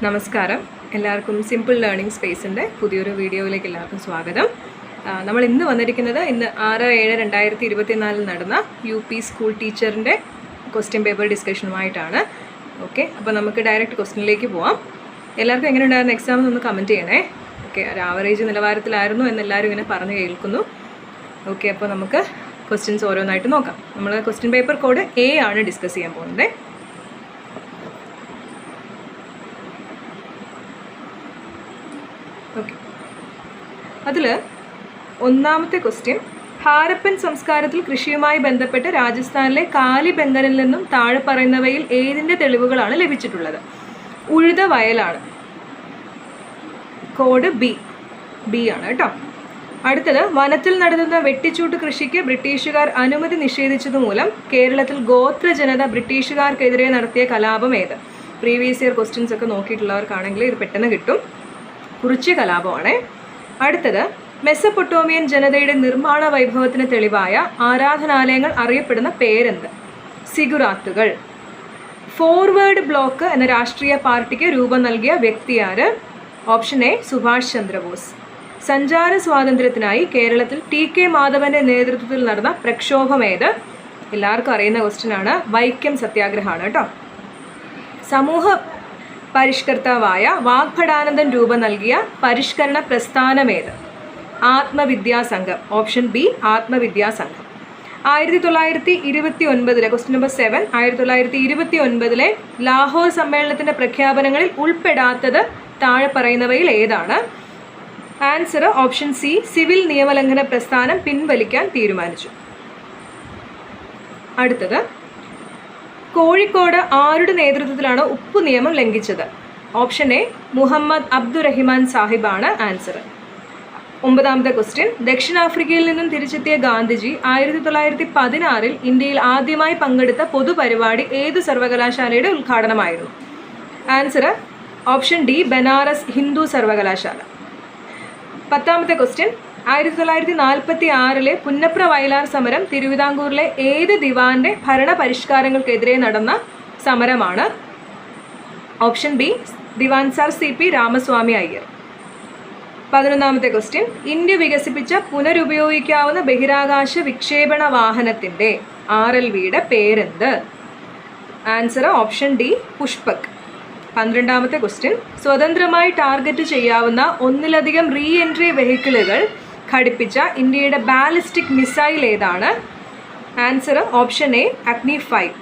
നമസ്കാരം. എല്ലാവർക്കും simple learning സ്പേസിൻ്റെ പുതിയൊരു വീഡിയോയിലേക്ക് എല്ലാവർക്കും സ്വാഗതം. നമ്മൾ ഇന്ന് വന്നിരിക്കുന്നത് 6/7/2024 നടന്ന UP സ്കൂൾ ടീച്ചറിൻ്റെ ക്വസ്റ്റ്യൻ പേപ്പർ ഡിസ്കഷനുമായിട്ടാണ്. ഓക്കെ, അപ്പോൾ നമുക്ക് ഡയറക്റ്റ് ക്വസ്റ്റ്യനിലേക്ക് പോവാം. എല്ലാവർക്കും എങ്ങനെ ഉണ്ടായിരുന്ന എക്സാം ഒന്ന് കമൻറ്റ് ചെയ്യണേ. ഓക്കെ, ഒരു ആവറേജ് നിലവാരത്തിലായിരുന്നു എന്നെല്ലാവരും ഇങ്ങനെ പറഞ്ഞു കേൾക്കുന്നു. ഓക്കെ, അപ്പോൾ നമുക്ക് ക്വസ്റ്റ്യൻസ് ഓരോന്നായിട്ട് നോക്കാം. നമ്മൾ ക്വസ്റ്റ്യൻ പേപ്പർ കോഡ് A ആണ് ഡിസ്കസ് ചെയ്യാൻ പോകുന്നത്. ഓക്കെ, അതിൽ ഒന്നാമത്തെ ക്വസ്റ്റ്യൻ, ഹാരപ്പൻ സംസ്കാരത്തിൽ കൃഷിയുമായി ബന്ധപ്പെട്ട് രാജസ്ഥാനിലെ കാലിബംഗനിൽ നിന്നും താഴെ പറയുന്നവയിൽ ഏതിൻ്റെ തെളിവുകളാണ് ലഭിച്ചിട്ടുള്ളത്? ഉഴുത വയലാണ്. കോഡ് ബി ആണ് കേട്ടോ. അടുത്തത്, വനത്തിൽ നടത്തുന്ന വെട്ടിച്ചൂട്ട് കൃഷിക്ക് ബ്രിട്ടീഷുകാർ അനുമതി നിഷേധിച്ചതുമൂലം കേരളത്തിൽ ഗോത്ര ജനത ബ്രിട്ടീഷുകാർക്കെതിരെ നടത്തിയ കലാപം ഏത്? പ്രീവിയസ് ഇയർ ക്വസ്റ്റ്യൻസ് ഒക്കെ നോക്കിയിട്ടുള്ളവർക്കാണെങ്കിൽ ഇത് പെട്ടെന്ന് കിട്ടും. കുറിച്യ കലാപമാണ്. അടുത്തത്, മെസപ്പൊട്ടോമിയൻ ജനതയുടെ നിർമ്മാണ വൈഭവത്തിന് തെളിവായ ആരാധനാലയങ്ങൾ അറിയപ്പെടുന്ന പേരെന്ത്? സിഗുറാത്തുകൾ. ഫോർവേഡ് ബ്ലോക്ക് എന്ന രാഷ്ട്രീയ പാർട്ടിക്ക് രൂപം നൽകിയ വ്യക്തിയാര്? Option A, Subhash Chandrabose. സഞ്ചാര സ്വാതന്ത്ര്യത്തിനായി കേരളത്തിൽ TK മാധവന്റെ നേതൃത്വത്തിൽ നടന്ന പ്രക്ഷോഭം ഏത്? എല്ലാവർക്കും അറിയുന്ന ക്വസ്റ്റ്യൻ ആണ്. വൈക്കം സത്യാഗ്രഹമാണ് കേട്ടോ. സമൂഹ പരിഷ്കർത്താവായ വാഗ്ഭടാനന്ദൻ രൂപം നൽകിയ പരിഷ്കരണ പ്രസ്ഥാനമേത്? Atmavidya Sangham. Option B, Atmavidya Sangham. 1929 question number 7, 1929 Lahore സമ്മേളനത്തിൻ്റെ പ്രഖ്യാപനങ്ങളിൽ ഉൾപ്പെടാത്തത് താഴെ പറയുന്നവയിൽ ഏതാണ്? ആൻസർ ഓപ്ഷൻ സി, സിവിൽ നിയമലംഘന പ്രസ്ഥാനം പിൻവലിക്കാൻ തീരുമാനിച്ചു. അടുത്തത്, കോഴിക്കോട് ആരുടെ നേതൃത്വത്തിലാണ് ഉപ്പു നിയമം ലംഘിച്ചത്? ഓപ്ഷൻ എ, മുഹമ്മദ് അബ്ദുറഹിമാൻ സാഹിബാണ് ആൻസർ. 9ാമത്തെ ക്വസ്റ്റ്യൻ, ദക്ഷിണാഫ്രിക്കയിൽ നിന്നും തിരിച്ചെത്തിയ ഗാന്ധിജി 1916 ഇന്ത്യയിൽ ആദ്യമായി പങ്കെടുത്ത പൊതുപരിപാടി ഏത് സർവകലാശാലയുടെ ഉദ്ഘാടനമായിരുന്നു? Answer option D, Banaras Hindu സർവകലാശാല. 10ാമത്തെ ക്വസ്റ്റ്യൻ, 1946 പുന്നപ്ര വയലാർ സമരം തിരുവിതാംകൂറിലെ ഏത് ദിവാന്റെ ഭരണ പരിഷ്കാരങ്ങൾക്കെതിരെ നടന്ന സമരമാണ്? Option B, Dewan sir CP Ramaswamy Iyer. 11ാമത്തെ ക്വസ്റ്റ്യൻ, ഇന്ത്യ വികസിപ്പിച്ച പുനരുപയോഗിക്കാവുന്ന ബഹിരാകാശ വിക്ഷേപണ വാഹനത്തിൻ്റെ RLVയുടെ പേരെന്ത്? Answer option D, Pushpak. 12ാമത്തെ ക്വസ്റ്റ്യൻ, സ്വതന്ത്രമായി ടാർഗറ്റ് ചെയ്യാവുന്ന ഒന്നിലധികം റീ എൻട്രി വെഹിക്കിളുകൾ ഘടിപ്പിച്ച ഇന്ത്യയുടെ ബാലിസ്റ്റിക് മിസൈൽ ഏതാണ്? Answer option A, Agni 5.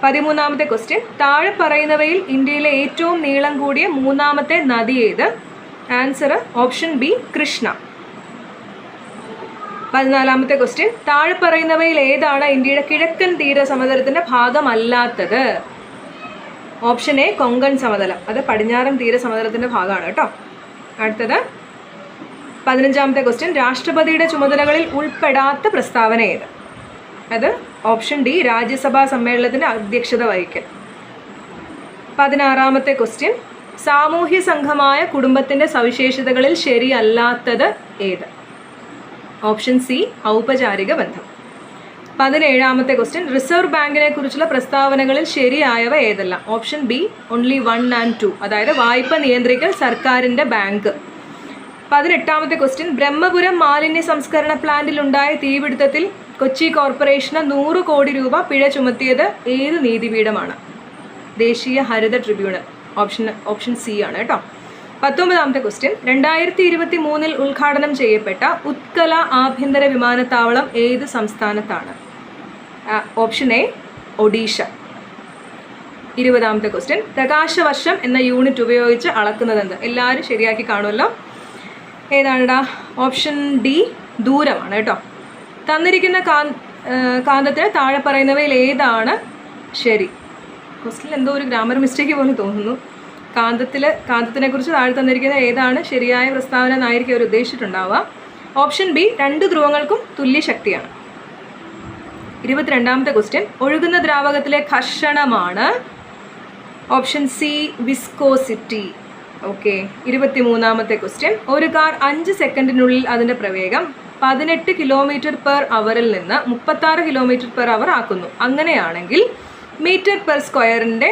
13ാമത്തെ question, താഴെ പറയുന്നവയിൽ ഇന്ത്യയിലെ ഏറ്റവും നീളം കൂടിയ മൂന്നാമത്തെ നദി ഏത്? Answer option B, Krishna. 14ാമത്തെ ക്വസ്റ്റ്യൻ, താഴെ പറയുന്നവയിൽ ഏതാണ് ഇന്ത്യയുടെ കിഴക്കൻ തീര സമതലത്തിൻ്റെ ഭാഗമല്ലാത്തത്? ഓപ്ഷൻ എ, കൊങ്കൺ സമതലം. അത് പടിഞ്ഞാറൻ തീര സമതലത്തിൻ്റെ ഭാഗമാണ് കേട്ടോ. അടുത്തത് 15ാമത്തെ ക്വസ്റ്റ്യൻ, രാഷ്ട്രപതിയുടെ ചുമതലകളിൽ ഉൾപ്പെടാത്ത പ്രസ്താവന ഏത്? അത് ഓപ്ഷൻ ഡി, രാജ്യസഭാ സമ്മേളനത്തിൻ്റെ അധ്യക്ഷത വഹിക്കൽ. 16ാമത്തെ ക്വസ്റ്റ്യൻ, സാമൂഹ്യ സംഘമായ കുടുംബത്തിൻ്റെ സവിശേഷതകളിൽ ശരിയല്ലാത്തത് ഏത്? ഓപ്ഷൻ സി, ഔപചാരിക ബന്ധം. 17ാമത്തെ ക്വസ്റ്റ്യൻ, റിസർവ് ബാങ്കിനെ കുറിച്ചുള്ള പ്രസ്താവനകളിൽ ശരിയായവ ഏതെല്ലാം? ഓപ്ഷൻ ബി, ഓൺലി 1 and 2, അതായത് വായ്പ നിയന്ത്രിക്കൽ സർക്കാരിൻ്റെ ബാങ്ക്. 18ാമത്തെ ക്വസ്റ്റ്യൻ, ബ്രഹ്മപുരം മാലിന്യ സംസ്കരണ പ്ലാന്റിലുണ്ടായ തീപിടുത്തത്തിൽ കൊച്ചി കോർപ്പറേഷന് 100 കോടി രൂപ പിഴ ചുമത്തിയത് ഏത് നീതിപീഠമാണ്? ദേശീയ ഹരിത ട്രിബ്യൂണൽ. ഓപ്ഷൻ സി ആണ് കേട്ടോ. 19ാമത്തെ ക്വസ്റ്റ്യൻ, 2023 ഉദ്ഘാടനം ചെയ്യപ്പെട്ട ഉത്കല ആഭ്യന്തര വിമാനത്താവളം ഏത് സംസ്ഥാനത്താണ്? Option A, Odisha. 20ാമത്തെ ക്വസ്റ്റ്യൻ, പ്രകാശവർഷം എന്ന യൂണിറ്റ് ഉപയോഗിച്ച് അളക്കുന്നതെന്ത്? എല്ലാവരും ശരിയാക്കി കാണുമല്ലോ. ഏതാണ്ടാ? ഓപ്ഷൻ ഡി, ദൂരമാണ് കേട്ടോ. തന്നിരിക്കുന്ന കാന്തത്തിന് താഴെ പറയുന്നവയിൽ ഏതാണ് ശരി? ക്വസ്റ്റ്യനിൽ എന്തോ ഒരു ഗ്രാമർ മിസ്റ്റേക്ക് പോലെ തോന്നുന്നു. കാന്തത്തിനെ കുറിച്ച് താഴെ തന്നിരിക്കുന്ന ഏതാണ് ശരിയായ പ്രസ്താവന എന്നായിരിക്കും അവർ ഉദ്ദേശിച്ചിട്ടുണ്ടാവുക. ഓപ്ഷൻ ബി, 2 ധ്രുവങ്ങൾക്കും തുല്യ ശക്തിയാണ്. 22ാമത്തെ ക്വസ്റ്റ്യൻ, ഒഴുകുന്ന ദ്രാവകത്തിലെ ഘർഷണമാണ്? Option C, viscosity. ഓക്കെ. 23ാമത്തെ ക്വസ്റ്റ്യൻ, ഒരു കാർ 5 സെക്കൻഡിനുള്ളിൽ അതിൻ്റെ പ്രവേഗം 18 km/h നിന്ന് 36 km/h ആക്കുന്നു. അങ്ങനെയാണെങ്കിൽ മീറ്റർ പെർ സ്ക്വയറിൻ്റെ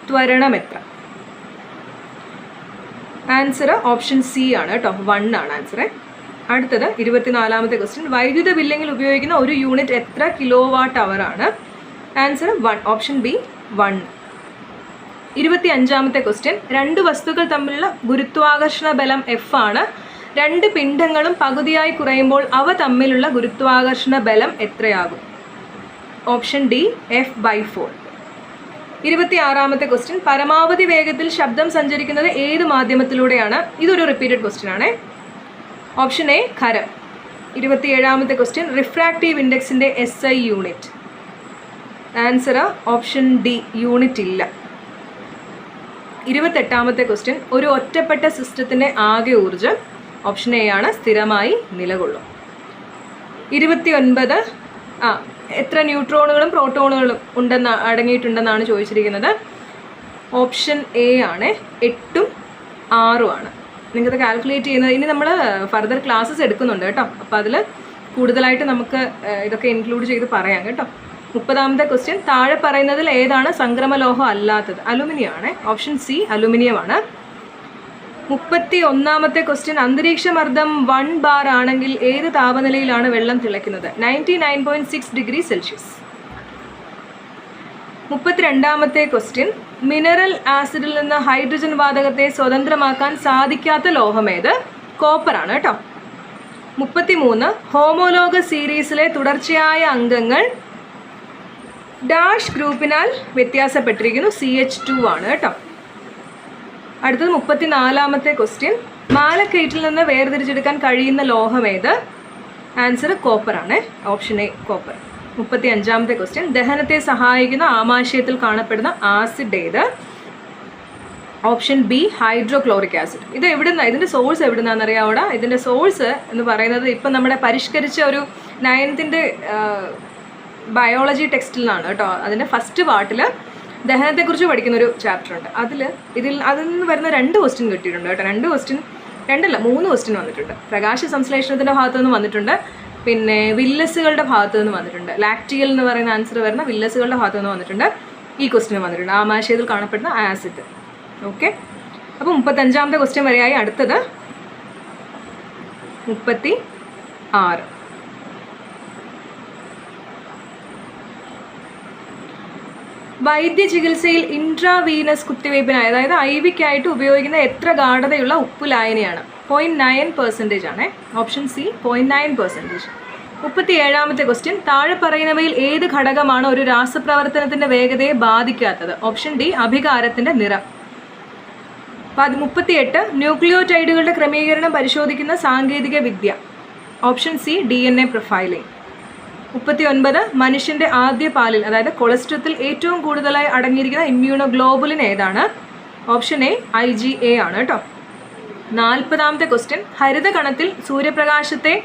ത്വരണം എത്ര? ആൻസർ ഓപ്ഷൻ സി ആണ് കേട്ടോ, 1 ആണ് ആൻസർ. അടുത്തത് 24ാമത്തെ ക്വസ്റ്റ്യൻ. വൈദ്യുത ബില്ലിങ്ങിൽ ഉപയോഗിക്കുന്ന ഒരു യൂണിറ്റ് എത്ര kWh ആണ്? Answer 1, option B 1. 25ാമത്തെ ക്വസ്റ്റ്യൻ. 2 വസ്തുക്കൾ തമ്മിലുള്ള ഗുരുത്വാകർഷണ ബലം F ആണ്. 2 പിണ്ഡങ്ങളും പകുതിയായി കുറയുമ്പോൾ അവ തമ്മിലുള്ള ഗുരുത്വാകർഷണ ബലം എത്രയാകും? Option D F/4. 26ാമത്തെ ക്വസ്റ്റ്യൻ. പരമാവധി വേഗത്തിൽ ശബ്ദം സഞ്ചരിക്കുന്നത് ഏത് മാധ്യമത്തിലൂടെയാണ്? ഇതൊരു റിപ്പീറ്റഡ് ക്വസ്റ്റ്യൻ ആണ്. ഓപ്ഷൻ എ ഖരം. 27ാമത്തെ ക്വസ്റ്റ്യൻ. റിഫ്രാക്റ്റീവ് ഇൻഡെക്സിൻ്റെ SI unit? Answer option D, unit ഇല്ല. 28ാമത്തെ ക്വസ്റ്റ്യൻ. ഒരു ഒറ്റപ്പെട്ട സിസ്റ്റത്തിൻ്റെ ആകെ ഊർജ്ജം? ഓപ്ഷൻ എ ആണ്, സ്ഥിരമായി നിലകൊള്ളും. 29 എത്ര ന്യൂട്രോണുകളും പ്രോട്ടോണുകളും അടങ്ങിയിട്ടുണ്ടെന്നാണ് ചോദിച്ചിരിക്കുന്നത്. ഓപ്ഷൻ എ ആണ്, 8ഉം 6ഉം ആണ്. നിങ്ങൾക്കത് കാൽക്കുലേറ്റ് ചെയ്യുന്നത് ഇനി നമ്മൾ ഫർദർ ക്ലാസ്സസ് എടുക്കുന്നുണ്ട് കേട്ടോ, അപ്പോൾ അതിൽ കൂടുതലായിട്ട് നമുക്ക് ഇതൊക്കെ ഇൻക്ലൂഡ് ചെയ്ത് പറയാം കേട്ടോ. 30ാമത്തെ ക്വസ്റ്റ്യൻ. താഴെ പറയുന്നതിൽ ഏതാണ് സംക്രമലോഹം അല്ലാത്തത്? അലുമിനിയം ആണ്, ഓപ്ഷൻ സി അലുമിനിയം ആണ്. 31ാമത്തെ ക്വസ്റ്റ്യൻ. അന്തരീക്ഷമർദ്ദം 1 ബാർ ആണെങ്കിൽ ഏത് താപനിലയിലാണ് വെള്ളം തിളയ്ക്കുന്നത്? 99.6 ഡിഗ്രി സെൽഷ്യസ്. 32ാമത്തെ ക്വസ്റ്റ്യൻ. മിനറൽ ആസിഡിൽ നിന്ന് ഹൈഡ്രജൻ വാതകത്തെ സ്വതന്ത്രമാക്കാൻ സാധിക്കാത്ത ലോഹമേത്? കോപ്പറാണ് കേട്ടോ. 33. ഹോമോലോഗ സീരീസിലെ തുടർച്ചയായ അംഗങ്ങൾ ഡാഷ് ഗ്രൂപ്പിനാൽ വ്യത്യാസപ്പെട്ടിരിക്കുന്നു? CH2 ആണ് കേട്ടോ. അടുത്തത് 34ാമത്തെ ക്വസ്റ്റ്യൻ. മാലക്കൈറ്റിൽ നിന്ന് വേർതിരിച്ചെടുക്കാൻ കഴിയുന്ന ലോഹമേത്? ആൻസർ കോപ്പറാണ്, ഓപ്ഷൻ എ കോപ്പർ. 35ാമത്തെ ക്വസ്റ്റ്യൻ. ദഹനത്തെ സഹായിക്കുന്ന ആമാശയത്തിൽ കാണപ്പെടുന്ന ആസിഡ് ഏത്? Option B hydrochloric acid. ഇത് എവിടുന്ന, ഇതിൻ്റെ സോഴ്സ് എവിടുന്നാന്ന് അറിയാവൂടാ? ഇതിൻ്റെ സോഴ്സ് എന്ന് പറയുന്നത് ഇപ്പം നമ്മുടെ പരിഷ്കരിച്ച ഒരു 9th ബയോളജി ടെക്സ്റ്റിൽ നിന്നാണ് കേട്ടോ. അതിൻ്റെ ഫസ്റ്റ് പാർട്ടിൽ ദഹനത്തെക്കുറിച്ച് പഠിക്കുന്നൊരു ചാപ്റ്റർ ഉണ്ട്. അതിൽ നിന്ന് വരുന്ന 2 ക്വസ്റ്റ്യൻ കിട്ടിയിട്ടുണ്ട് കേട്ടോ. 2 ക്വസ്റ്റ്യൻ, 2 അല്ല 3 ക്വസ്റ്റ്യൻ വന്നിട്ടുണ്ട്. പ്രകാശ സംശ്ലേഷണത്തിൻ്റെ ഭാഗത്തു നിന്ന് വന്നിട്ടുണ്ട്, പിന്നെ വില്ലസുകളുടെ ഭാഗത്തു നിന്ന് വന്നിട്ടുണ്ട്. ലാക്റ്റിയൽ എന്ന് പറയുന്ന ആൻസർ വരുന്ന വില്ലസുകളുടെ ഭാഗത്തു നിന്ന് വന്നിട്ടുണ്ട്. ഈ ക്വസ്റ്റ്യൻ വന്നിട്ടുണ്ട്, ആമാശയത്തിൽ കാണപ്പെടുന്ന ആസിഡ്. ഓക്കെ, അപ്പോൾ 35ാമത്തെ ക്വസ്റ്റ്യൻ വരെയായി. അടുത്തത് 36. വൈദ്യ ചികിത്സയിൽ ഇൻട്രാവീനസ് കുത്തിവയ്പ്പിനായി, അതായത് IV-ക്കായിട്ട് ഉപയോഗിക്കുന്ന എത്ര ഗാഢതയുള്ള ഉപ്പ് ലായനിയാണ്? 0.9% ആണ്, ഓപ്ഷൻ സി 0.9%. 37ാമത്തെ ക്വസ്റ്റ്യൻ. താഴെ പറയുന്നവയിൽ ഏത് ഘടകമാണ് ഒരു രാസപ്രവർത്തനത്തിൻ്റെ വേഗതയെ ബാധിക്കാത്തത്? ഓപ്ഷൻ ഡി അഭികാരത്തിൻ്റെ നിറം. 38. ന്യൂക്ലിയോടൈഡുകളുടെ ക്രമീകരണം പരിശോധിക്കുന്ന സാങ്കേതിക വിദ്യ? Option C DNA profiling. 39. മനുഷ്യൻ്റെ ആദ്യ പാലിൽ, അതായത് കൊളസ്ട്രോളിൽ ഏറ്റവും കൂടുതലായി അടങ്ങിയിരിക്കുന്ന ഇമ്മ്യൂണോഗ്ലോബുലിൻ ഏതാണ്? ഓപ്ഷൻ എ IgA ആണ് കേട്ടോ. 40ാമത്തെ ക്വസ്റ്റ്യൻ. ഹരിതകണത്തിൽ സൂര്യപ്രകാശത്തെ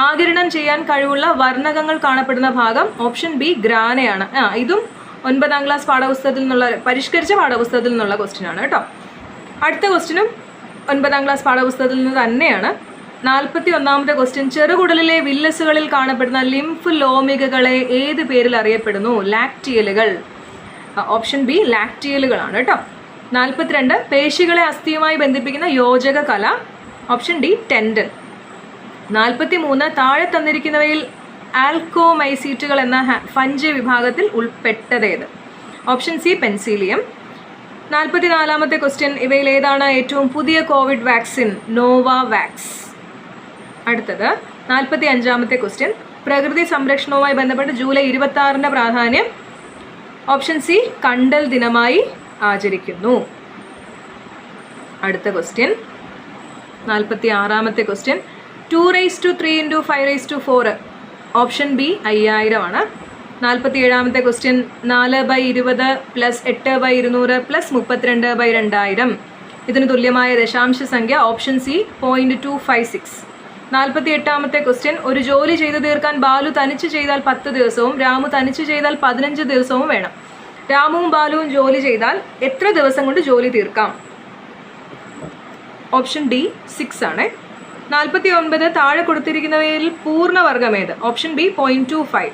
ആഗിരണം ചെയ്യാൻ കഴിവുള്ള വർണ്ണകങ്ങൾ കാണപ്പെടുന്ന ഭാഗം? ഓപ്ഷൻ ബി ഗ്രാനയാണ്. ഇതും 9ാം ക്ലാസ് പാഠപുസ്തകത്തിൽ നിന്നുള്ള, പരിഷ്കരിച്ച പാഠപുസ്തകത്തിൽ നിന്നുള്ള ക്വസ്റ്റ്യൻ ആണ് കേട്ടോ. അടുത്ത ക്വസ്റ്റ്യനും 9ാം ക്ലാസ് പാഠപുസ്തകത്തിൽ നിന്ന് തന്നെയാണ്. 41ാമത്തെ ക്വസ്റ്റ്യൻ. ചെറുകുടലിലെ വില്ലസുകളിൽ കാണപ്പെടുന്ന ലിംഫ് ലോമികകളെ ഏത് പേരിൽ അറിയപ്പെടുന്നു? ലാക്റ്റിയലുകൾ. ഓപ്ഷൻ ബി ലാക്റ്റിയലുകളാണ് കേട്ടോ. 42. പേശികളെ അസ്ഥിയുമായി ബന്ധിപ്പിക്കുന്ന യോജക കല? Option D tendon. 43. താഴെ തന്നിരിക്കുന്നവയിൽ ആൽക്കോമൈസീറ്റുകൾ എന്ന ഫഞ്ച് വിഭാഗത്തിൽ ഉൾപ്പെട്ടതേത്? Option C penicillium. 44ാമത്തെ ക്വസ്റ്റ്യൻ. ഇവയിൽ ഏതാണ് ഏറ്റവും പുതിയ കോവിഡ് വാക്സിൻ? നോവാവാക്സ്. അടുത്തത് 45ാമത്തെ ക്വസ്റ്റ്യൻ. പ്രകൃതി സംരക്ഷണവുമായി ബന്ധപ്പെട്ട് ജൂലൈ 26 പ്രാധാന്യം? ഓപ്ഷൻ സി കണ്ടൽ ദിനമായി ആചരിക്കുന്നു. അടുത്ത ക്വസ്റ്റ്യൻ 46ാമത്തെ ക്വസ്റ്റ്യൻ. 2⁵3 × 5⁴. ഓപ്ഷൻ ബി 5000 ആണ്. 47ാമത്തെ ക്വസ്റ്റ്യൻ. 4/20 + 8/200 + 32/2000 ഇതിന് തുല്യമായ ദശാംശ സംഖ്യ? Option C 0.256. 48ാമത്തെ ക്വസ്റ്റ്യൻ. ഒരു ജോലി ചെയ്തു തീർക്കാൻ ബാലു തനിച്ച് ചെയ്താൽ 10 ദിവസവും രാമു തനിച്ച് ചെയ്താൽ 15 ദിവസവും വേണം. രാമുവും ബാലുവും ജോലി ചെയ്താൽ എത്ര ദിവസം കൊണ്ട് ജോലി തീർക്കാം? ഓപ്ഷൻ ഡി 6 ആണ്. 49. താഴെ കൊടുത്തിരിക്കുന്നവയിൽ പൂർണ്ണവർഗം ഏത്? Option B 0.25.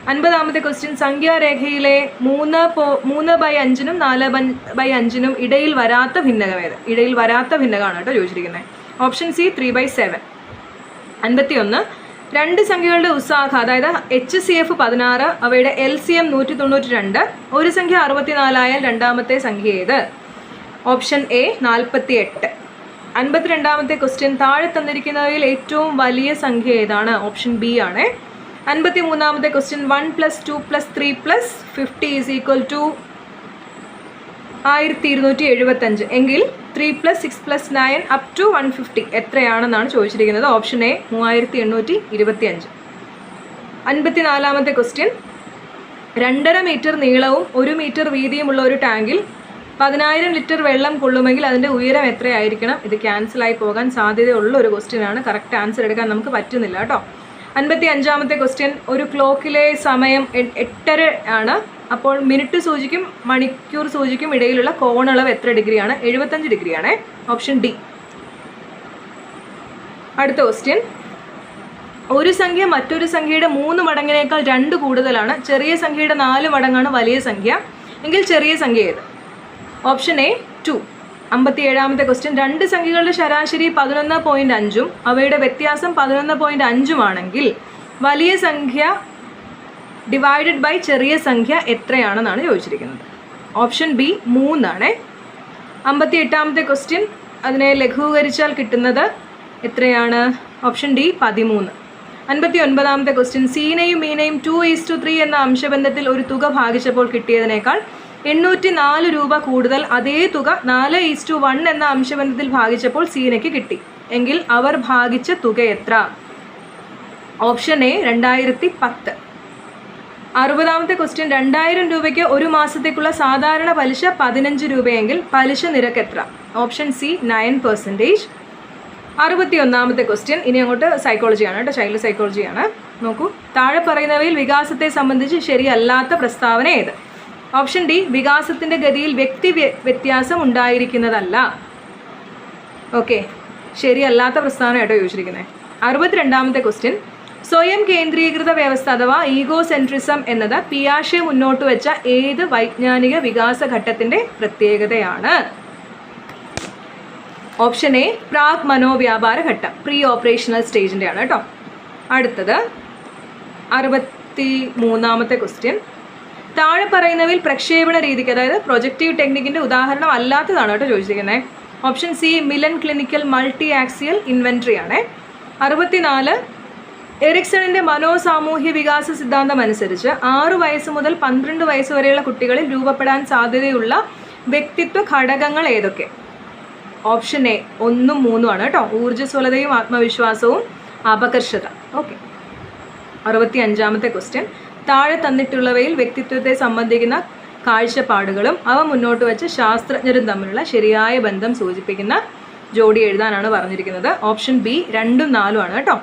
50-ാമത്തെ ക്വസ്റ്റ്യൻ സംഖ്യാരേഖയിലെ 3/5-നും 4/5-നും ഇടയിൽ വരാത്ത ഭിന്നകം ഏത്? ഇടയിൽ വരാത്ത ഭിന്നകമാണ് കേട്ടോ ചോദിച്ചിരിക്കുന്നത്. Option C 3/7. 51 രണ്ട് സംഖ്യകളുടെ ഉസ്സാഹ അതായത് HCF 16, അവയുടെ LCM 192, ഒരു സംഖ്യ 64 ആയാൽ രണ്ടാമത്തെ സംഖ്യ ഏത്? Option A 48. 52-ാമത്തെ ക്വസ്റ്റ്യൻ താഴെ തന്നിരിക്കുന്നവയിൽ ഏറ്റവും വലിയ സംഖ്യ ഏതാണ്? ഓപ്ഷൻ ബി ആണ്. 53-ാമത്തെ ക്വസ്റ്റ്യൻ 1 + 2 + 3 + 50 = 1275 എങ്കിൽ 3 + 6 + 9 up to 150 എത്രയാണെന്നാണ് ചോദിച്ചിരിക്കുന്നത്. Option A 3825. 54-ാമത്തെ ക്വസ്റ്റ്യൻ 2.5 മീറ്റർ നീളവും 1 മീറ്റർ വീതിയുമുള്ള ഒരു ടാങ്കിൽ 10,000 ലിറ്റർ വെള്ളം കൊള്ളുമെങ്കിൽ അതിൻ്റെ ഉയരം എത്രയായിരിക്കണം? ഇത് ക്യാൻസലായി പോകാൻ സാധ്യതയുള്ള ഒരു ക്വസ്റ്റ്യനാണ്. കറക്റ്റ് ആൻസർ എടുക്കാൻ നമുക്ക് പറ്റുന്നില്ല കേട്ടോ. 55-ാമത്തെ ക്വസ്റ്റ്യൻ ഒരു ക്ലോക്കിലെ സമയം 8:30 ആണ്. അപ്പോൾ മിനിറ്റ് സൂചിക്കും മണിക്കൂർ സൂചിക്കും ഇടയിലുള്ള കോണളവ് എത്ര ഡിഗ്രിയാണ്? 75 ഡിഗ്രിയാണ്. Option D. അടുത്ത ക്വസ്റ്റ്യൻ ഒരു സംഖ്യ മറ്റൊരു സംഖ്യയുടെ 3 മടങ്ങിനേക്കാൾ 2 കൂടുതലാണ്. ചെറിയ സംഖ്യയുടെ 4 മടങ്ങാണ് വലിയ സംഖ്യ എങ്കിൽ ചെറിയ സംഖ്യ ഏത്? Option A 2. 57-ാമത്തെ ക്വസ്റ്റ്യൻ രണ്ട് സംഖ്യകളുടെ ശരാശരി 11.5-ഉം അവയുടെ വ്യത്യാസം 11.5-ഉം ആണെങ്കിൽ വലിയ സംഖ്യ ഡിവൈഡഡ് ബൈ ചെറിയ സംഖ്യ എത്രയാണെന്നാണ് ചോദിച്ചിരിക്കുന്നത്. ഓപ്ഷൻ ബി 3 ആണ്. 58-ാമത്തെ ക്വസ്റ്റ്യൻ അതിനെ ലഘൂകരിച്ചാൽ കിട്ടുന്നത് എത്രയാണ്? Option D 13. 59-ാമത്തെ ക്വസ്റ്റ്യൻ സീനെയും മീനെയും 2:3 എന്ന അംശബന്ധത്തിൽ ഒരു തുക ഭാഗിച്ചപ്പോൾ കിട്ടിയതിനേക്കാൾ 804 രൂപ കൂടുതൽ അതേ തുക 4:1 എന്ന അംശബന്ധത്തിൽ ഭാഗിച്ചപ്പോൾ സീനയ്ക്ക് കിട്ടി എങ്കിൽ അവർ ഭാഗിച്ച തുക എത്ര? Option A 2010. 60-ാമത്തെ ക്വസ്റ്റ്യൻ 2000 രൂപയ്ക്ക് ഒരു മാസത്തേക്കുള്ള സാധാരണ പലിശ 15 രൂപയെങ്കിൽ പലിശ നിരക്ക് എത്ര? Option C 9%. 61-ാമത്തെ ക്വസ്റ്റ്യൻ ഇനി അങ്ങോട്ട് സൈക്കോളജിയാണ് കേട്ടോ, ചൈൽഡ് സൈക്കോളജിയാണ്. നോക്കൂ, താഴെ പറയുന്നവയിൽ വികാസത്തെ സംബന്ധിച്ച് ശരിയല്ലാത്ത പ്രസ്താവന ഏത്? ഓപ്ഷൻ ഡി വികാസത്തിൻ്റെ ഗതിയിൽ വ്യക്തി വ്യത്യാസം ഉണ്ടായിരിക്കുന്നതല്ല. ഓക്കെ, ശരിയല്ലാത്ത പ്രസ്താവന കേട്ടോ ചോദിച്ചിരിക്കുന്നത്. 62-ാമത്തെ ക്വസ്റ്റ്യൻ സ്വയം കേന്ദ്രീകൃത വ്യവസ്ഥ അഥവാ ഈഗോസെൻട്രിസം എന്നത് പിയാഷെ മുന്നോട്ട് വെച്ച ഏത് വൈജ്ഞാനിക വികാസ ഘട്ടത്തിൻ്റെ പ്രത്യേകതയാണ്? ഓപ്ഷൻ എ പ്രാഗ് മനോവ്യാപാര ഘട്ടം, പ്രീ ഓപ്പറേഷണൽ സ്റ്റേജിൻ്റെയാണ് കേട്ടോ. അടുത്തത് 63-ാമത്തെ ക്വസ്റ്റ്യൻ താഴെ പറയുന്നവയിൽ പ്രക്ഷേപണ രീതിക്ക് അതായത് പ്രൊജക്റ്റീവ് ടെക്നിക്കിൻ്റെ ഉദാഹരണം അല്ലാത്തതാണ് കേട്ടോ ചോദിച്ചിരിക്കുന്നത്. Option C Milan clinical multi axial inventory ആണ്. 64 എറിക്സണിൻ്റെ മനോസാമൂഹ്യ വികാസ സിദ്ധാന്തം അനുസരിച്ച് 6 വയസ്സ് മുതൽ 12 വയസ്സ് വരെയുള്ള കുട്ടികളിൽ രൂപപ്പെടാൻ സാധ്യതയുള്ള വ്യക്തിത്വ ഘടകങ്ങൾ ഏതൊക്കെ? ഓപ്ഷൻ എ 1ഉം 3ഉം ആണ് കേട്ടോ. ഊർജ്ജസ്വലതയും ആത്മവിശ്വാസവും അപകർഷത. ഓക്കെ. 65-ാമത്തെ ക്വസ്റ്റ്യൻ താഴെ തന്നിട്ടുള്ളവയിൽ വ്യക്തിത്വത്തെ സംബന്ധിക്കുന്ന കാഴ്ചപ്പാടുകളും അവ മുന്നോട്ട് വെച്ച ശാസ്ത്രജ്ഞരും തമ്മിലുള്ള ശരിയായ ബന്ധം സൂചിപ്പിക്കുന്ന ജോഡി എഴുതാനാണ് പറഞ്ഞിരിക്കുന്നത്. ഓപ്ഷൻ ബി 2ഉം 4ഉം ആണ് കേട്ടോ.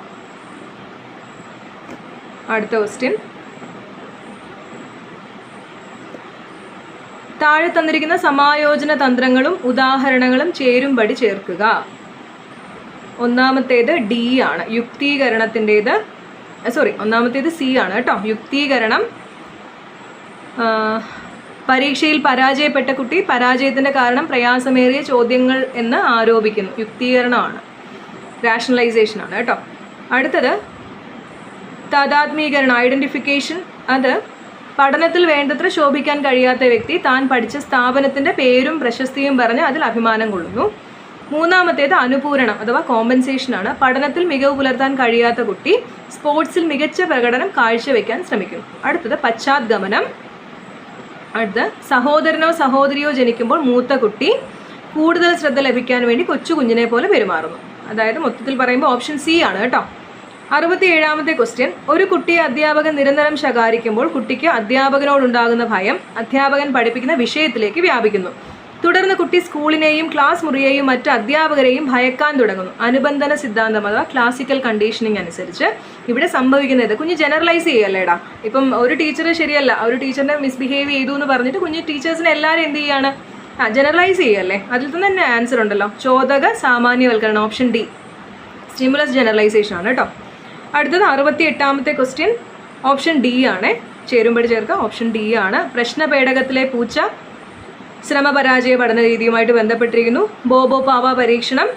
അടുത്ത ക്വസ്റ്റ്യൻ താഴെ തന്നിരിക്കുന്ന സമായോജന തന്ത്രങ്ങളും ഉദാഹരണങ്ങളും ചേരുംപടി ചേർക്കുക. ഒന്നാമത്തേത് ഡി ആണ്, യുക്തീകരണത്തിൻ്റേത്. ഒന്നാമത്തേത് സി ആണ് കേട്ടോ. യുക്തീകരണം, പരീക്ഷയിൽ പരാജയപ്പെട്ട കുട്ടി പരാജയത്തിൻ്റെ കാരണം പ്രയാസമേറിയ ചോദ്യങ്ങൾ എന്ന് ആരോപിക്കുന്നു. യുക്തീകരണമാണ്, റാഷണലൈസേഷനാണ് കേട്ടോ. അടുത്തത് താദാത്മീകരണം, ഐഡൻറ്റിഫിക്കേഷൻ. അത് പഠനത്തിൽ വേണ്ടത്ര ശോഭിക്കാൻ കഴിയാത്ത വ്യക്തി താൻ പഠിച്ച സ്ഥാപനത്തിൻ്റെ പേരും പ്രശസ്തിയും പറഞ്ഞ് അതിൽ അഭിമാനം കൊള്ളുന്നു. മൂന്നാമത്തേത് അനുപൂരണം അഥവാ കോമ്പൻസേഷനാണ്. പഠനത്തിൽ മികവ് പുലർത്താൻ കഴിയാത്ത കുട്ടി സ്പോർട്സിൽ മികച്ച പ്രകടനം കാഴ്ചവെക്കാൻ ശ്രമിക്കുന്നു. അടുത്തത് പശ്ചാത്ഗമനം. അടുത്ത സഹോദരനോ സഹോദരിയോ ജനിക്കുമ്പോൾ മൂത്ത കുട്ടി കൂടുതൽ ശ്രദ്ധ ലഭിക്കാൻ വേണ്ടി കൊച്ചു കുഞ്ഞിനെ പോലെ പെരുമാറുന്നു. അതായത് മൊത്തത്തിൽ പറയുമ്പോൾ ഓപ്ഷൻ സി ആണ് കേട്ടോ. 67-ാമത്തെ ക്വസ്റ്റ്യൻ ഒരു കുട്ടിയെ അധ്യാപകൻ നിരന്തരം ശകാരിക്കുമ്പോൾ കുട്ടിക്ക് അധ്യാപകനോടുണ്ടാകുന്ന ഭയം അധ്യാപകൻ പഠിപ്പിക്കുന്ന വിഷയത്തിലേക്ക് വ്യാപിക്കുന്നു. തുടർന്ന് കുട്ടി സ്കൂളിനെയും ക്ലാസ് മുറിയെയും മറ്റ് അധ്യാപകരെയും ഭയക്കാൻ തുടങ്ങുന്നു. അനുബന്ധന സിദ്ധാന്തം അഥവാ ക്ലാസിക്കൽ കണ്ടീഷനിങ് അനുസരിച്ച് ഇവിടെ സംഭവിക്കുന്നത്, കുഞ്ഞ് ജനറലൈസ് ചെയ്യല്ലേടാ. ഇപ്പം ഒരു ടീച്ചർ ശരിയല്ല, ഒരു ടീച്ചറിനെ മിസ്ബിഹേവ് ചെയ്തു എന്ന് പറഞ്ഞിട്ട് കുഞ്ഞ് ടീച്ചേഴ്സിനെ എല്ലാവരും എന്ത് ചെയ്യാണ്? ജനറലൈസ് ചെയ്യല്ലേ. അതിൽ തന്നെ ആൻസർ ഉണ്ടല്ലോ, ചോദക സാമാന്യവൽക്കരണം. ഓപ്ഷൻ ഡി സ്റ്റിമുലസ് ജനറലൈസേഷൻ ആണ് കേട്ടോ. അടുത്തത് 68-ാമത്തെ ക്വസ്റ്റ്യൻ ഓപ്ഷൻ ഡി ആണ്. ചേരുംപടി ചേർക്കുക. ഓപ്ഷൻ ഡി ആണ്. പ്രശ്നപേടകത്തിലെ പൂച്ച ശ്രമപരാജയ പഠന രീതിയുമായിട്ട് ബന്ധപ്പെട്ടിരിക്കുന്നു. ബോബോ പാവ പരീക്ഷണം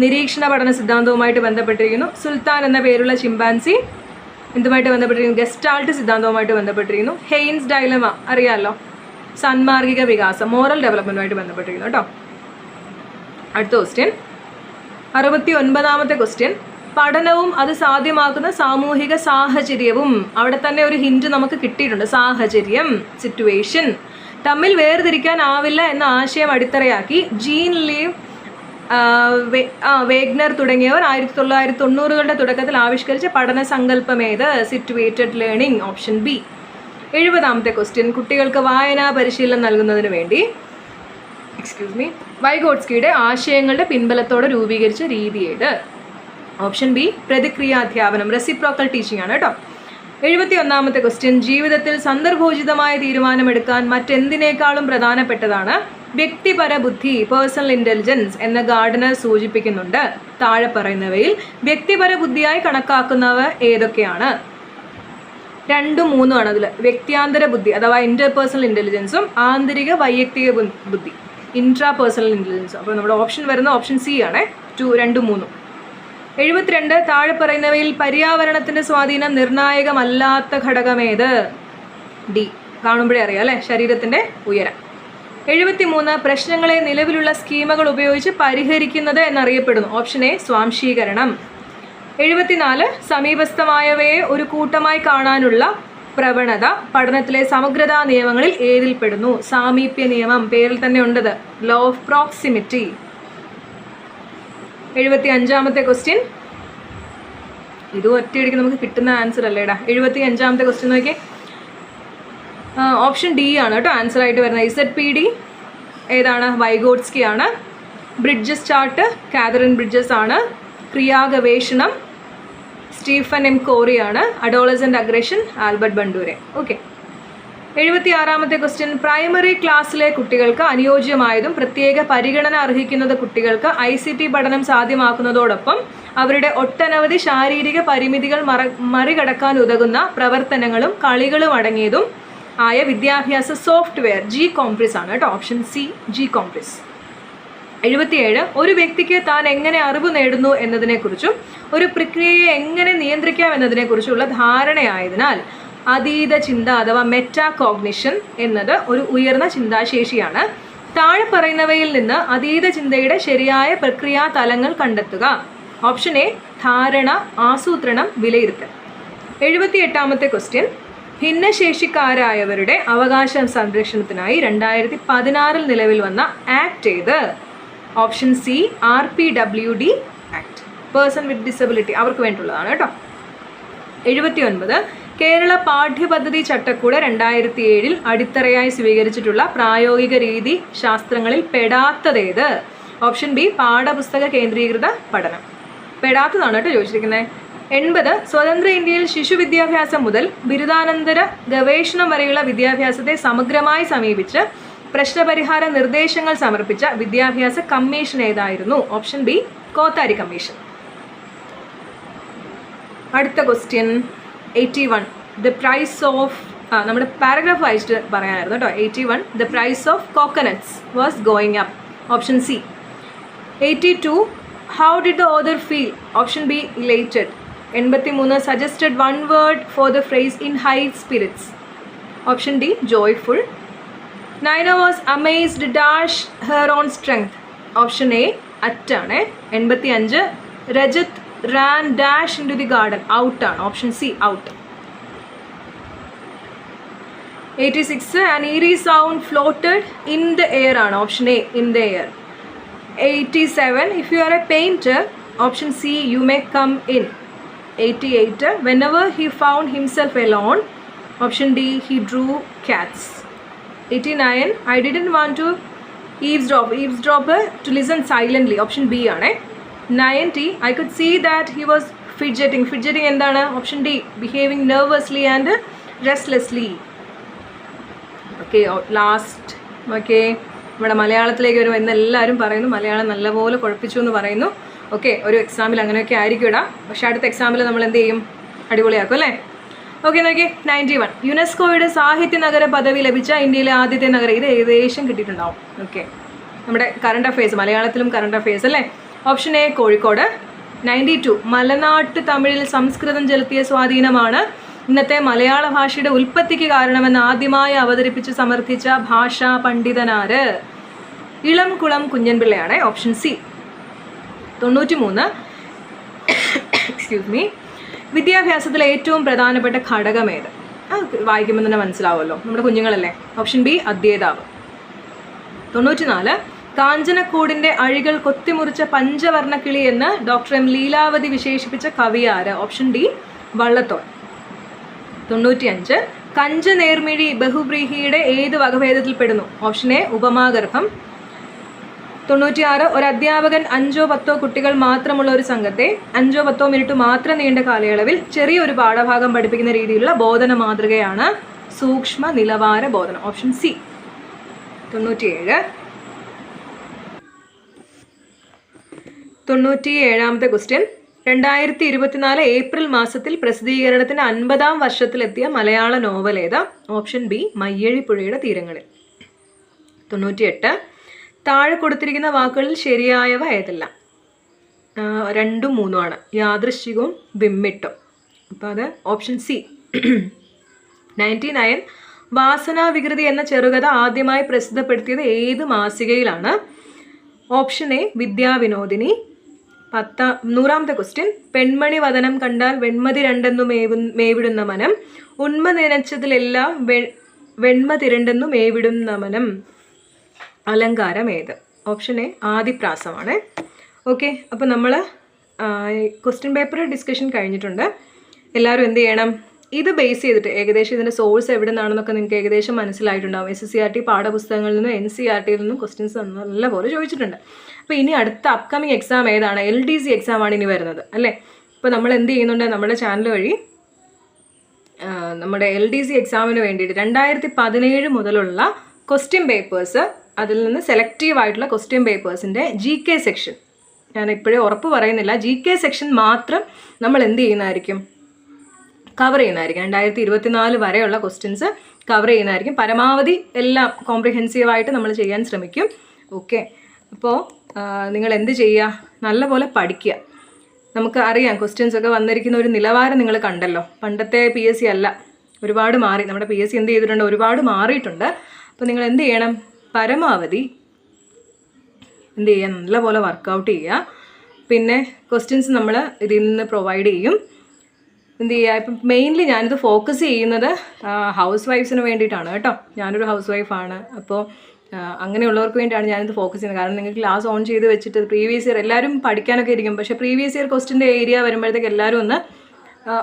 നിരീക്ഷണ പഠന സിദ്ധാന്തവുമായിട്ട് ബന്ധപ്പെട്ടിരിക്കുന്നു. സുൽത്താൻ എന്ന പേരുള്ള ചിമ്പാൻസി എന്തുമായിട്ട് ബന്ധപ്പെട്ടിരിക്കുന്നു? ഗസ്റ്റാൾട്ട് സിദ്ധാന്തവുമായിട്ട് ബന്ധപ്പെട്ടിരിക്കുന്നു. ഹെയ്ൻസ് ഡയലമ അറിയാമല്ലോ, സാൻമാർഗിക വികാസം മോറൽ ഡെവലപ്മെൻറ്റുമായിട്ട് ബന്ധപ്പെട്ടിരിക്കുന്നു കേട്ടോ. അടുത്ത ക്വസ്റ്റ്യൻ 69ാമത്തെ ക്വസ്റ്റ്യൻ. പഠനവും അത് സാധ്യമാക്കുന്ന സാമൂഹിക സാഹചര്യവും, അവിടെ തന്നെ ഒരു ഹിന്റ് നമുക്ക് കിട്ടിയിട്ടുണ്ട്. സാഹചര്യം, സിറ്റുവേഷൻ തമ്മിൽ വേർതിരിക്കാനാവില്ല എന്ന ആശയം അടിത്തറയാക്കി ജീൻ ലീവ്, വേഗ്നർ തുടങ്ങിയവർ 1990കളുടെ തുടക്കത്തിൽ ആവിഷ്കരിച്ച പഠന സങ്കല്പമേത്? Situated learning. Option B. 70ാമത്തെ ക്വസ്റ്റ്യൻ. കുട്ടികൾക്ക് വായനാ പരിശീലനം നൽകുന്നതിന് വേണ്ടി വൈഗോട്സ്കിയുടെ ആശയങ്ങളുടെ പിൻബലത്തോടെ രൂപീകരിച്ച രീതി ഏത്? Option B. പ്രതിക്രിയാധ്യാപനം, റെസിപ്രോക്കൽ ടീച്ചിങ് ആണ് കേട്ടോ. 71ാമത്തെ ക്വസ്റ്റ്യൻ. ജീവിതത്തിൽ സന്ദർഭോചിതമായ തീരുമാനമെടുക്കാൻ മറ്റെന്തിനേക്കാളും പ്രധാനപ്പെട്ടതാണ് വ്യക്തിപര ബുദ്ധി, പേഴ്സണൽ ഇൻ്റലിജൻസ് എന്ന ഗാർഡനർ സൂചിപ്പിക്കുന്നുണ്ട്. താഴെ പറയുന്നവയിൽ വ്യക്തിപര ബുദ്ധിയായി കണക്കാക്കുന്നവ ഏതൊക്കെയാണ്? 2ഉം 3ഉം ആണ് അതിൽ. വ്യക്തിയാന്തര ബുദ്ധി അഥവാ ഇൻ്റർപേഴ്സണൽ ഇൻ്റലിജൻസും ആന്തരിക വൈയക്തിക ബുദ്ധി ഇൻട്രാ പേഴ്സണൽ ഇൻ്റലിജൻസും. അപ്പോൾ നമ്മുടെ ഓപ്ഷൻ വരുന്ന ഓപ്ഷൻ സി ആണ്. 2ഉം 3ഉം. 72. താഴെ പറയുന്നവയിൽ പര്യാവരണത്തിൻ്റെ സ്വാധീനം നിർണായകമല്ലാത്ത ഘടകമേത്? ഡി. കാണുമ്പോഴേ അറിയാം അല്ലേ, ശരീരത്തിൻ്റെ ഉയരം. 73. പ്രശ്നങ്ങളെ നിലവിലുള്ള സ്കീമുകൾ ഉപയോഗിച്ച് പരിഹരിക്കുന്നത് എന്നറിയപ്പെടുന്നു. Option A. സ്വാംശീകരണം. 74. സമീപസ്ഥമായവയെ ഒരു കൂട്ടമായി കാണാനുള്ള പ്രവണത പഠനത്തിലെ സമഗ്രതാ നിയമങ്ങളിൽ ഏതിൽപ്പെടുന്നു? സാമീപ്യ നിയമം, പേരിൽ തന്നെ ഉണ്ടത്. Law of proximity. 75ാമത്തെ ക്വസ്റ്റ്യൻ. ഇത് ഒറ്റയടിക്ക് നമുക്ക് കിട്ടുന്ന ആൻസർ അല്ലേടാ. 75ാമത്തെ ക്വസ്റ്റ്യൻ നോക്കിയേ. ഓപ്ഷൻ ഡി ആണ് കേട്ടോ ആൻസർ ആയിട്ട് വരുന്നത്. ZPD ഏതാണ്? വൈഗോട്സ്കി ആണ്. ബ്രിഡ്ജസ് ചാർട്ട് കാതറിൻ ബ്രിഡ്ജസ് ആണ്. ക്രിയാഗവേഷണം സ്റ്റീഫൻ എം കോറി ആണ്. Adolescent aggression Albert Bandura. Okay. 76ാമത്തെ ക്വസ്റ്റ്യൻ. പ്രൈമറി ക്ലാസ്സിലെ കുട്ടികൾക്ക് അനുയോജ്യമായതും പ്രത്യേക പരിഗണന അർഹിക്കുന്നത് കുട്ടികൾക്ക് ICT പഠനം സാധ്യമാക്കുന്നതോടൊപ്പം അവരുടെ ഒട്ടനവധി ശാരീരിക പരിമിതികൾ മറികടക്കാൻ ഉതകുന്ന പ്രവർത്തനങ്ങളും കളികളും അടങ്ങിയതും ആയ വിദ്യാഭ്യാസ സോഫ്റ്റ്വെയർ ജി കോംപ്രിസ് ആണ് കേട്ടോ. Option C G Compris. 77. ഒരു വ്യക്തിക്ക് താൻ എങ്ങനെ അറിവ് നേടുന്നു എന്നതിനെക്കുറിച്ചും ഒരു പ്രക്രിയയെ എങ്ങനെ നിയന്ത്രിക്കാം എന്നതിനെക്കുറിച്ചുള്ള ധാരണയായതിനാൽ അതീത ചിന്ത അഥവാ മെറ്റാകോഗ്നിഷൻ എന്നത് ഒരു ഉയർന്ന ചിന്താശേഷിയാണ്. താഴെ പറയുന്നവയിൽ നിന്ന് അതീത ചിന്തയുടെ ശരിയായ പ്രക്രിയാ തലങ്ങൾ കണ്ടെത്തുക. Option A. ധാരണ, ആസൂത്രണം, വിലയിരുത്തൽ. 78ാമത്തെ ക്വസ്റ്റ്യൻ. ഭിന്നശേഷിക്കാരായവരുടെ അവകാശ സംരക്ഷണത്തിനായി 2016 നിലവിൽ വന്ന ആക്ട് ഏത്? Option C RPWD act. Person with disability അവർക്ക് വേണ്ടിയുള്ളതാണ് കേട്ടോ. 79. കേരള പാഠ്യപദ്ധതി ചട്ടക്കൂട് 2007 അടിത്തറയായി സ്വീകരിച്ചിട്ടുള്ള പ്രായോഗിക രീതി ശാസ്ത്രങ്ങളിൽ പെടാത്തതേത്? Option B. പാഠപുസ്തക കേന്ദ്രീകൃത പഠനം. പെടാത്തതാണ് കേട്ടോ ചോദിച്ചിരിക്കുന്നത്. 80. സ്വതന്ത്ര ഇന്ത്യയിൽ ശിശു വിദ്യാഭ്യാസം മുതൽ ബിരുദാനന്തര ഗവേഷണം വരെയുള്ള വിദ്യാഭ്യാസത്തെ സമഗ്രമായി സമീപിച്ച് പ്രശ്നപരിഹാര നിർദ്ദേശങ്ങൾ സമർപ്പിച്ച വിദ്യാഭ്യാസ കമ്മീഷൻ ഏതായിരുന്നു? Option B. കോത്താരി കമ്മീഷൻ. അടുത്ത ക്വസ്റ്റ്യൻ 81. ദ പ്രൈസ് ഓഫ് നമ്മുടെ പാരഗ്രാഫ് വായിച്ചിട്ട് പറയാനായിരുന്നു കേട്ടോ. 81. The price of coconuts was going up. Option C. 82. How did the author feel? Option B. Elated. 83. Suggested one word for the phrase in high spirits. Option D. Joyful. Naina was amazed dash her own strength. Option A. അറ്റാണ്. 85. Rajat ran dash into the garden. Out ആണ്. Option C. Out. 86. an eerie sound floated in the air ആണ്. Option A. in the air. 87. if you are a painter. Option C. you may come in. 88. whenever he found himself alone. Option D. he drew cats. 89. I didn't want to eavesdrop to listen silently. Option B ആണ്. 90. I could see that he was fidgeting. Fidgeting എന്താണ്? Option D. behaving nervously and restlessly. Okay. Last okay നമ്മുടെ മലയാളത്തിലേക്ക് വരുമ്പോൾ ഇന്ന് എല്ലാവരും പറയുന്നു മലയാളം നല്ലപോലെ കുഴപ്പിച്ചു എന്ന് പറയുന്നു. ഓക്കെ, ഒരു എക്സാമിൽ അങ്ങനെയൊക്കെ ആയിരിക്കും ഇടാം. പക്ഷേ അടുത്ത എക്സാമിൽ നമ്മൾ എന്ത് ചെയ്യും? അടിപൊളിയാക്കും അല്ലേ? ഓക്കെ നോക്കി 91 യുനെസ്കോയുടെ സാഹിത്യ നഗര പദവി ലഭിച്ച ഇന്ത്യയിലെ ആദ്യത്തെ നഗരം. ഇത് ഏകദേശം കിട്ടിയിട്ടുണ്ടാവും. ഓക്കെ, നമ്മുടെ കറണ്ട് അഫയേഴ്സ്, മലയാളത്തിലും കറണ്ട് അഫയേഴ്സ് അല്ലേ. Option A Kozhikode. 92 മലനാട്ട് തമിഴിൽ സംസ്കൃതം ചെലുത്തിയ സ്വാധീനമാണ് ഇന്നത്തെ മലയാള ഭാഷയുടെ ഉൽപ്പത്തിക്ക് കാരണമെന്ന് ആദ്യമായി അവതരിപ്പിച്ച് സമർത്ഥിച്ച ഭാഷാ പണ്ഡിതനാര്? ഇളംകുളം കുഞ്ഞൻപിള്ളയാണ്. Option C. 93 എക്സ്ക്യൂസ് മീ വിദ്യാഭ്യാസത്തിലെ ഏറ്റവും പ്രധാനപ്പെട്ട ഘടകം ഏത്? അത് വായിക്കുമ്പോൾ തന്നെ മനസ്സിലാവുമല്ലോ, നമ്മുടെ കുഞ്ഞുങ്ങളല്ലേ. Option B അദ്വൈതാവ്. 94 കാഞ്ചനക്കൂടിൻ്റെ അഴികൾ കൊത്തിമുറിച്ച പഞ്ചവർണ്ണക്കിളി എന്ന് ഡോക്ടർ എം ലീലാവതി വിശേഷിപ്പിച്ച കവി ആര്? Option D Vallathol. 95 കഞ്ചനേർമിഴി ബഹുബ്രീഹിയുടെ ഏത് വകഭേദത്തിൽ പെടുന്നു? Option A ഉപമാഗർഭം. 96 ഒരു അധ്യാപകൻ 5-10 കുട്ടികൾ മാത്രമുള്ള ഒരു സംഘത്തെ 5-10 മിനിറ്റ് മാത്രം നീണ്ട കാലയളവിൽ ചെറിയൊരു പാഠഭാഗം പഠിപ്പിക്കുന്ന രീതിയിലുള്ള ബോധന മാതൃകയാണ് സൂക്ഷ്മ നിലവാര ബോധനം. Option C. 97ാമത്തെ ക്വസ്റ്റ്യൻ. 2024 ഏപ്രിൽ മാസത്തിൽ പ്രസിദ്ധീകരണത്തിന് 50ാം വർഷത്തിലെത്തിയ മലയാള നോവൽ ഏതാ? ഓപ്ഷൻ ബി മയ്യഴിപ്പുഴയുടെ തീരങ്ങളിൽ. 98 താഴെ കൊടുത്തിരിക്കുന്ന വാക്കുകളിൽ ശരിയായവ ഏതെല്ലാം? 2ഉം 3ഉമാണ്. യാദൃശ്ചികവും വിമ്മിട്ടും. അപ്പോൾ അത് ഓപ്ഷൻ സി. 99 വാസനാവികൃതി എന്ന ചെറുകഥ ആദ്യമായി പ്രസിദ്ധപ്പെടുത്തിയത് ഏത് മാസികയിലാണ്? Option A Vidyavinodini. 100ാമത്തെ ക്വസ്റ്റ്യൻ. പെൺമണി വദനം കണ്ടാൽ വെൺമതി രണ്ടെന്നു മേവിടുന്ന മനം, ഉണ്മ നനച്ചതിലെല്ലാം വെൺമ തിരണ്ടെന്നു മേവിടുന്ന മനം. അലങ്കാരം ഏത്? Option A ആദിപ്രാസമാണ്. ഓക്കെ, അപ്പോൾ നമ്മൾ ക്വസ്റ്റ്യൻ പേപ്പർ ഡിസ്കഷൻ കഴിഞ്ഞിട്ടുണ്ട്. എല്ലാവരും എന്ത് ചെയ്യണം? ഇത് ബേസ് ചെയ്തിട്ട് ഏകദേശം ഇതിൻ്റെ സോഴ്സ് എവിടെ നിന്നാണെന്നൊക്കെ നിങ്ങൾക്ക് ഏകദേശം മനസ്സിലായിട്ടുണ്ടാവും. SSCRT പാഠപുസ്തകങ്ങളിൽ നിന്നും NCERTയിൽ നിന്നും ക്വസ്റ്റ്യൻസ് നല്ലപോലെ ചോദിച്ചിട്ടുണ്ട്. അപ്പോൾ ഇനി അടുത്ത അപ്കമിങ് എക്സാം ഏതാണ്? LDC എക്സാമാണ് ഇനി വരുന്നത് അല്ലേ. ഇപ്പോൾ നമ്മൾ എന്ത് ചെയ്യുന്നുണ്ട്? നമ്മുടെ ചാനൽ വഴി നമ്മുടെ LDC എക്സാമിന് വേണ്ടിയിട്ട് 2017 മുതലുള്ള ക്വസ്റ്റ്യൻ പേപ്പേഴ്സ്, അതിൽ നിന്ന് സെലക്റ്റീവ് ആയിട്ടുള്ള ക്വസ്റ്റ്യൻ പേപ്പേഴ്സിൻ്റെ GK സെക്ഷൻ, ഞാൻ ഇപ്പോഴേ ഉറപ്പ് പറയുന്നില്ല, GK സെക്ഷൻ മാത്രം നമ്മൾ എന്ത് ചെയ്യുന്നതായിരിക്കും? കവർ ചെയ്യുന്നതായിരിക്കും. 2024 വരെയുള്ള ക്വസ്റ്റ്യൻസ് കവർ ചെയ്യുന്നതായിരിക്കും. പരമാവധി എല്ലാം കോംപ്രിഹെൻസീവായിട്ട് നമ്മൾ ചെയ്യാൻ ശ്രമിക്കും. ഓക്കെ, അപ്പോൾ നിങ്ങൾ എന്ത് ചെയ്യുക? നല്ലപോലെ പഠിക്കുക. നമുക്ക് അറിയാം ക്വസ്റ്റ്യൻസ് ഒക്കെ വന്നിരിക്കുന്ന ഒരു നിലവാരം നിങ്ങൾ കണ്ടല്ലോ. പണ്ടത്തെ PSC അല്ല, ഒരുപാട് മാറി. നമ്മുടെ PSC എന്ത് ചെയ്തിട്ടുണ്ട്? ഒരുപാട് മാറിയിട്ടുണ്ട്. അപ്പോൾ നിങ്ങൾ എന്ത് ചെയ്യണം? പരമാവധി എന്ത് ചെയ്യുക? നല്ലപോലെ വർക്കൗട്ട് ചെയ്യുക. പിന്നെ ക്വസ്റ്റ്യൻസ് നമ്മൾ ഇതിൽ നിന്ന് പ്രൊവൈഡ് ചെയ്യും. എന്ത് ചെയ്യുക? ഇപ്പം മെയിൻലി ഞാനിത് ഫോക്കസ് ചെയ്യുന്നത് ഹൗസ് വൈഫ്സിന് വേണ്ടിയിട്ടാണ് കേട്ടോ. ഞാനൊരു ഹൗസ് വൈഫാണ്. അപ്പോൾ അങ്ങനെയുള്ളവർക്ക് വേണ്ടിയാണ് ഞാനിത് ഫോക്കസ് ചെയ്യുന്നത്. കാരണം നിങ്ങൾക്ക് ക്ലാസ് ഓൺ ചെയ്ത് വെച്ചിട്ട് പ്രീവിയസ് ഇയർ എല്ലാവരും പഠിക്കാനൊക്കെ ഇരിക്കും, പക്ഷേ പ്രീവിയസ് ഇയർ ക്വസ്റ്റിൻ്റെ ഏരിയ വരുമ്പോഴത്തേക്ക് എല്ലാവരും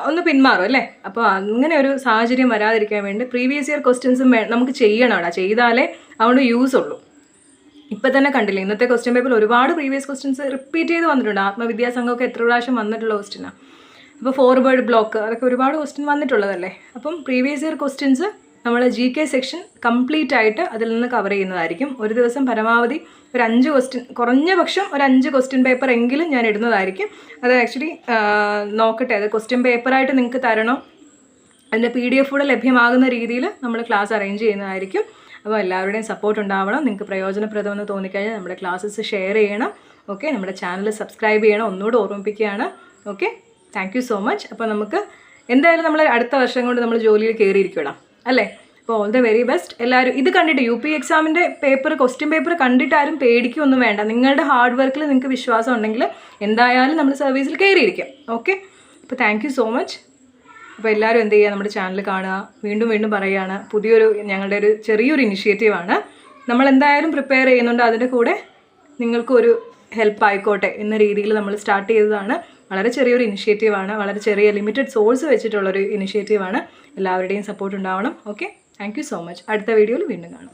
ഒന്ന് പിന്മാറും അല്ലേ. അപ്പോൾ അങ്ങനെ ഒരു സാഹചര്യം വരാതിരിക്കാൻ വേണ്ടി പ്രീവിയസ് ഇയർ ക്വസ്റ്റ്യൻസും നമുക്ക് ചെയ്യണം അവിടെ. ചെയ്താലേ അതുകൊണ്ട് യൂസ് ഉള്ളൂ. ഇപ്പം തന്നെ കണ്ടില്ലേ, ഇന്നത്തെ ക്വസ്റ്റ്യൻ പേപ്പറിൽ ഒരുപാട് പ്രീവിയസ് ക്വസ്റ്റ്യൻസ് റിപ്പീറ്റ് ചെയ്ത് വന്നിട്ടുണ്ട്. ആത്മവിദ്യാസംഘമൊക്കെ എത്ര പ്രാവശ്യം വന്നിട്ടുള്ള ക്വസ്റ്റ്യനാണ്. അപ്പോൾ ഫോർവേഡ് ബ്ലോക്ക് അതൊക്കെ ഒരുപാട് ക്വസ്റ്റ്യൻ വന്നിട്ടുള്ളതല്ലേ. അപ്പം പ്രീവിയസ് ഇയർ ക്വസ്റ്റ്യൻസ് നമ്മൾ GK സെക്ഷൻ കംപ്ലീറ്റ് ആയിട്ട് അതിൽ നിന്ന് കവർ ചെയ്യുന്നതായിരിക്കും. ഒരു ദിവസം പരമാവധി ഒരു 5 ക്വസ്റ്റ്യൻ, കുറഞ്ഞ പക്ഷം ഒരു 5 ക്വസ്റ്റ്യൻ പേപ്പർ എങ്കിലും ഞാൻ ഇടുന്നതായിരിക്കും. അത് ആക്ച്വലി നോക്കട്ടെ, അത് ക്വസ്റ്റ്യൻ പേപ്പറായിട്ട് നിങ്ങൾക്ക് തരണോ, അതിൻ്റെ PDF കൂടെ ലഭ്യമാകുന്ന രീതിയിൽ നമ്മൾ ക്ലാസ് അറേഞ്ച് ചെയ്യുന്നതായിരിക്കും. അപ്പോൾ എല്ലാവരുടെയും സപ്പോർട്ട് ഉണ്ടാവണം. നിങ്ങൾക്ക് പ്രയോജനപ്രദമെന്ന് തോന്നിക്കഴിഞ്ഞാൽ നമ്മുടെ ക്ലാസ്സസ് ഷെയർ ചെയ്യണം. ഓക്കെ, നമ്മുടെ ചാനൽ സബ്സ്ക്രൈബ് ചെയ്യണം. ഒന്നുകൂടെ ഓർമ്മിപ്പിക്കുകയാണ്. Okay, thank you so much. അപ്പോൾ നമുക്ക് എന്തായാലും നമ്മൾ അടുത്ത വർഷം കൊണ്ട് നമ്മൾ ജോലിയിൽ കയറിയിരിക്കണം അല്ലേ. അപ്പോൾ ഓൾ ദ വെരി ബെസ്റ്റ്. എല്ലാവരും ഇത് കണ്ടിട്ട് UP എക്സാമിൻ്റെ പേപ്പർ, ക്വസ്റ്റ്യൻ പേപ്പർ കണ്ടിട്ട് ആരും പേടിക്കൊന്നും വേണ്ട. നിങ്ങളുടെ ഹാർഡ് വർക്കിൽ നിങ്ങൾക്ക് വിശ്വാസം ഉണ്ടെങ്കിൽ എന്തായാലും നമ്മൾ സർവീസിൽ കയറിയിരിക്കും. ഓക്കെ, അപ്പോൾ താങ്ക് യു സോ മച്ച്. അപ്പോൾ എല്ലാവരും എന്ത് ചെയ്യുക? നമ്മുടെ ചാനൽ കാണുക. വീണ്ടും വീണ്ടും പറയുകയാണ്, ഞങ്ങളുടെ ഒരു ചെറിയൊരു ഇനിഷ്യേറ്റീവാണ്. നമ്മൾ എന്തായാലും പ്രിപ്പയർ ചെയ്യുന്നുണ്ട്. അതിൻ്റെ കൂടെ നിങ്ങൾക്കൊരു ഹെൽപ്പ് ആയിക്കോട്ടെ എന്ന രീതിയിൽ നമ്മൾ സ്റ്റാർട്ട് ചെയ്തതാണ്. വളരെ ചെറിയൊരു ഇനിഷ്യേറ്റീവാണ്, വളരെ ചെറിയ ലിമിറ്റഡ് സോഴ്സ് വെച്ചിട്ടുള്ളൊരു ഇനിഷ്യേറ്റീവാണ്. എല്ലാവരുടെയും സപ്പോർട്ട് ഉണ്ടാവണം. Okay, thank you so much. അടുത്ത വീഡിയോയിൽ വീണ്ടും കാണാം.